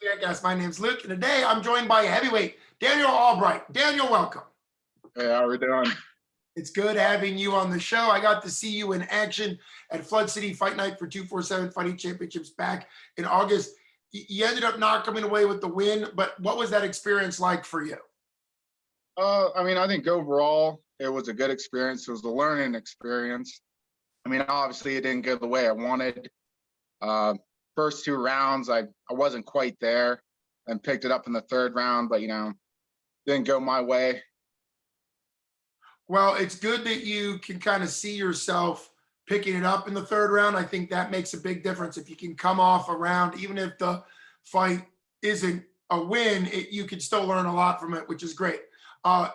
Faircast. My name's Luke, and today I'm joined by heavyweight Daniel Albright. Daniel, welcome. Hey, how we doing? It's good having you on the show. I got to see you in action at Flood City Fight Night for 247 Fighting Championships back in August. You ended up not coming away with the win, but what was that experience like for you? I think overall it was a good experience. It was a learning experience. I mean, obviously it didn't go the way I wanted. First two rounds, I wasn't quite there and picked it up in the third round, but didn't go my way. Well, it's good that you can kind of see yourself picking it up in the third round. I think that makes a big difference. If you can come off a round, even if the fight isn't a win, you can still learn a lot from it, which is great.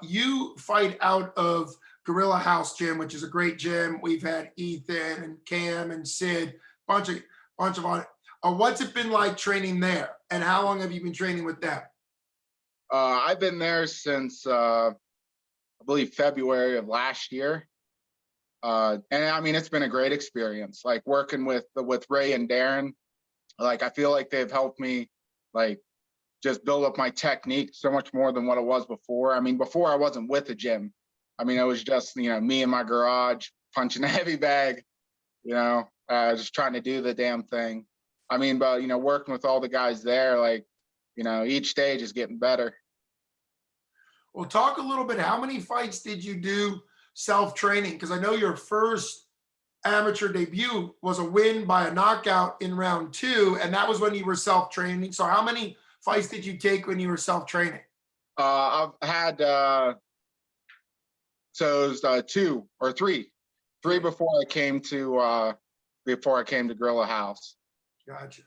You fight out of Gorilla House Gym, which is a great gym. We've had Ethan and Cam and Sid, bunch of on it. What's it been like training there, and how long have you been training with them? I've been there since I believe February of last year. And I mean, it's been a great experience, like working with Ray and Darren. Like, I feel like they've helped me like just build up my technique so much more than what it was before. I mean, before I wasn't with a gym. I mean, it was just, me in my garage, punching a heavy bag, just trying to do the damn thing. I mean, but, working with all the guys there, like, each stage is getting better. Well, talk a little bit. How many fights did you do self-training? Because I know your first amateur debut was a win by a knockout in round 2, and that was when you were self-training. So how many fights did you take when you were self-training? I've had so it was 2 or 3 before I came to Gorilla House. Gotcha.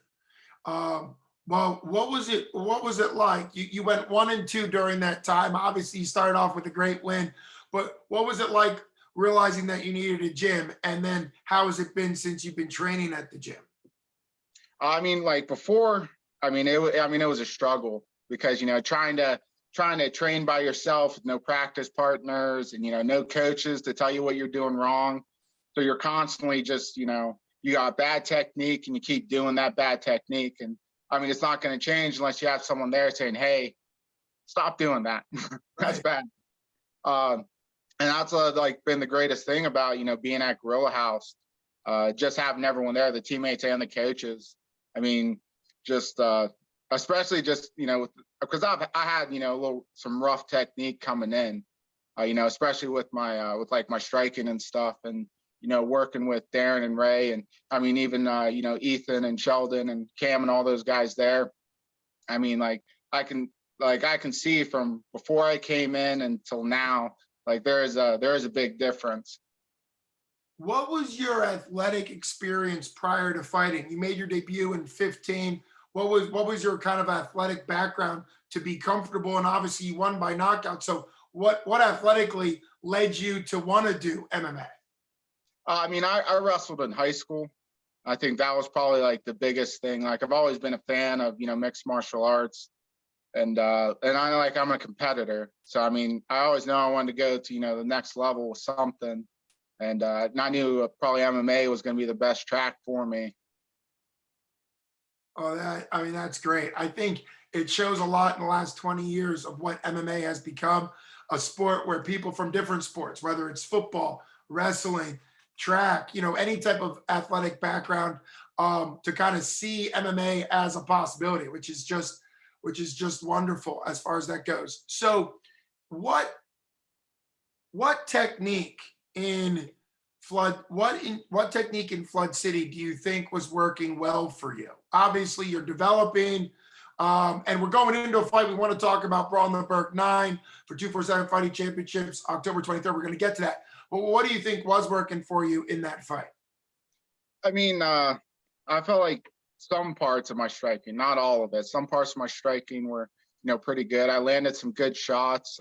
Well, what was it like? You went 1 and 2 during that time. Obviously, you started off with a great win, but what was it like realizing that you needed a gym? And then how has it been since you've been training at the gym? I mean, like before, it was a struggle because trying to train by yourself with no practice partners and no coaches to tell you what you're doing wrong. So you're constantly just you got bad technique and you keep doing that bad technique. And I mean, it's not going to change unless you have someone there saying, hey, stop doing that. That's bad. And that's been the greatest thing about, being at Gorilla House, just having everyone there, the teammates and the coaches. I mean, just especially just, because I had, some rough technique coming in, especially with my, with my striking and stuff. And, working with Darren and Ray, and I mean, even Ethan and Sheldon and Cam and all those guys there. I mean, I can see from before I came in until now, there is a big difference. What was your athletic experience prior to fighting? You made your debut in 15. What was your kind of athletic background to be comfortable? And obviously you won by knockout. So what athletically led you to want to do MMA? I wrestled in high school. I think that was probably the biggest thing. I've always been a fan of, mixed martial arts, and I'm a competitor. So, I mean, I always know I wanted to go to, the next level with something. And I knew probably MMA was going to be the best track for me. Oh, that's great. I think it shows a lot in the last 20 years of what MMA has become, a sport where people from different sports, whether it's football, wrestling, track, any type of athletic background, to kind of see MMA as a possibility, which is just wonderful as far as that goes. So what technique in Flood City do you think was working well for you? Obviously you're developing, and we're going into a fight. We want to talk about Barnburner 9 for 247 Fighting Championships, October 23rd. We're going to get to that. But what do you think was working for you in that fight? I mean, I felt like some parts of my striking, not all of it, some parts of my striking were, pretty good. I landed some good shots,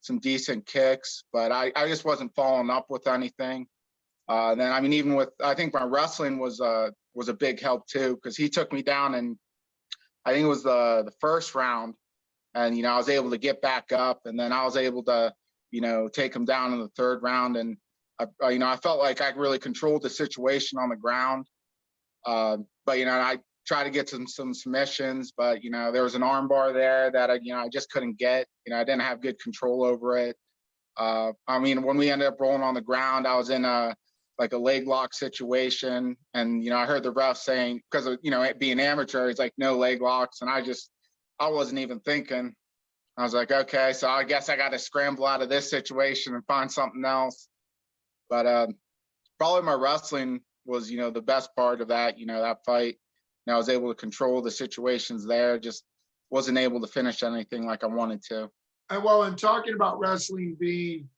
some decent kicks, but I just wasn't following up with anything. Then, I mean, even with, I think my wrestling was a big help too, because he took me down, and I think it was the first round, and, I was able to get back up, and then I was able to, take him down in the third round. And, I felt like I really controlled the situation on the ground. But, try to get some submissions, but there was an arm bar there that I just couldn't get. I didn't have good control over it. I mean, when we ended up rolling on the ground, I was in a leg lock situation, and I heard the ref saying, because of it being amateur, it's like no leg locks, and I wasn't even thinking. I was like, okay, so I guess I got to scramble out of this situation and find something else. But probably my wrestling was the best part of that that fight. I was able to control the situations there. Just wasn't able to finish anything like I wanted to. And well, in talking about wrestling being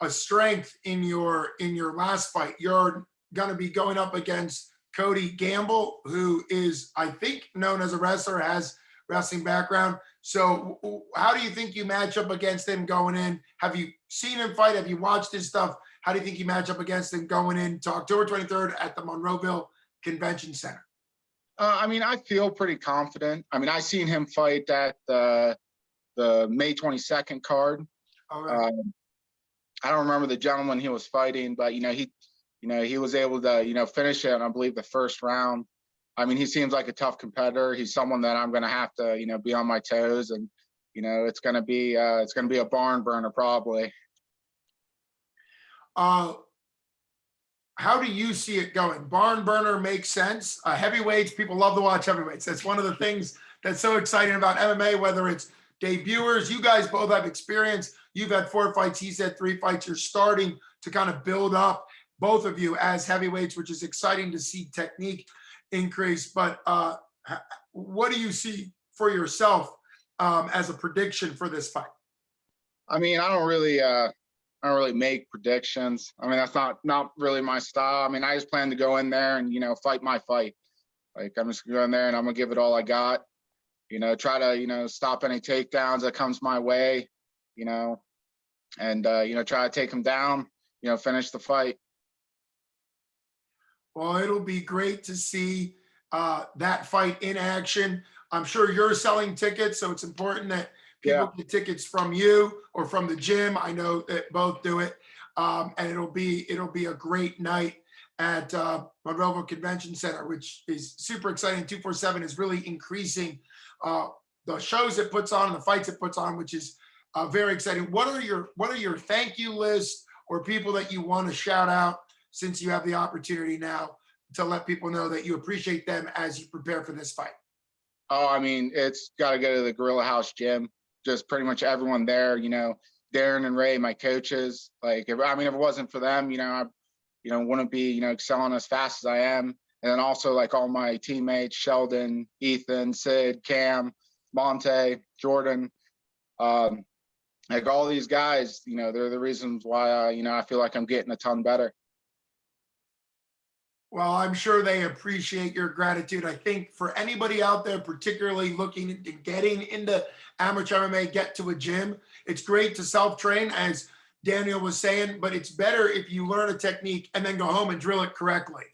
a strength in your last fight, you're going to be going up against Cody Gamble, who is, I think, known as a wrestler, has wrestling background. So how do you think you match up against him going in? Have you seen him fight? Have you watched his stuff? How do you think you match up against him going into October 23rd at the Monroeville Convention Center? I mean, I feel pretty confident. I mean, I seen him fight at the May 22nd card. All right. I don't remember the gentleman he was fighting, but he was able to finish it in, I believe, the first round. I mean, he seems like a tough competitor. He's someone that I'm going to have to be on my toes, and it's going to be a barn burner probably. How do you see it going? Barn burner makes sense. Heavyweights, people love to watch heavyweights. That's one of the things that's so exciting about MMA, whether it's debuters. You guys both have experience. You've had 4 fights. He's had 3 fights. You're starting to kind of build up, both of you, as heavyweights, which is exciting to see technique increase. But what do you see for yourself as a prediction for this fight? I mean, I don't really make predictions. I mean, that's not really my style. I mean, I just plan to go in there and fight my fight. Like, I'm just gonna go in there and I'm gonna give it all I got. Try to stop any takedowns that comes my way. And try to take him down. Finish the fight. Well, it'll be great to see that fight in action. I'm sure you're selling tickets, so it's important that people get tickets from you or from the gym. I know that both do it, and it'll be a great night at Monroeville Convention Center, which is super exciting. 247 is really increasing the shows it puts on, the fights it puts on, which is very exciting. What are your thank you lists or people that you want to shout out, since you have the opportunity now to let people know that you appreciate them as you prepare for this fight? Oh, I mean, it's got to go to the Gorilla House gym. Just pretty much everyone there, Darren and Ray, my coaches. Like, if it wasn't for them, I wouldn't be, excelling as fast as I am. And then also like all my teammates, Sheldon, Ethan, Sid, Cam, Monte, Jordan, like all these guys, they're the reasons why, I feel like I'm getting a ton better. Well, I'm sure they appreciate your gratitude. I think for anybody out there, particularly looking into getting into amateur MMA, get to a gym. It's great to self-train, as Daniel was saying, but it's better if you learn a technique and then go home and drill it correctly.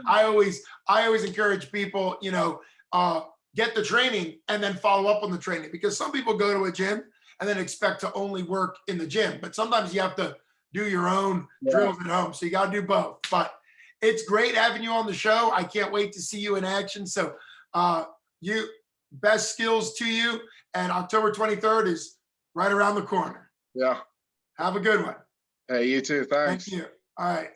I always encourage people, get the training and then follow up on the training, because some people go to a gym and then expect to only work in the gym, but sometimes you have to do your own drills at home. So you got to do both. But it's great having you on the show. I can't wait to see you in action. So you best skills to you. And October 23rd is right around the corner. Yeah. Have a good one. Hey, you too. Thanks. Thank you. All right.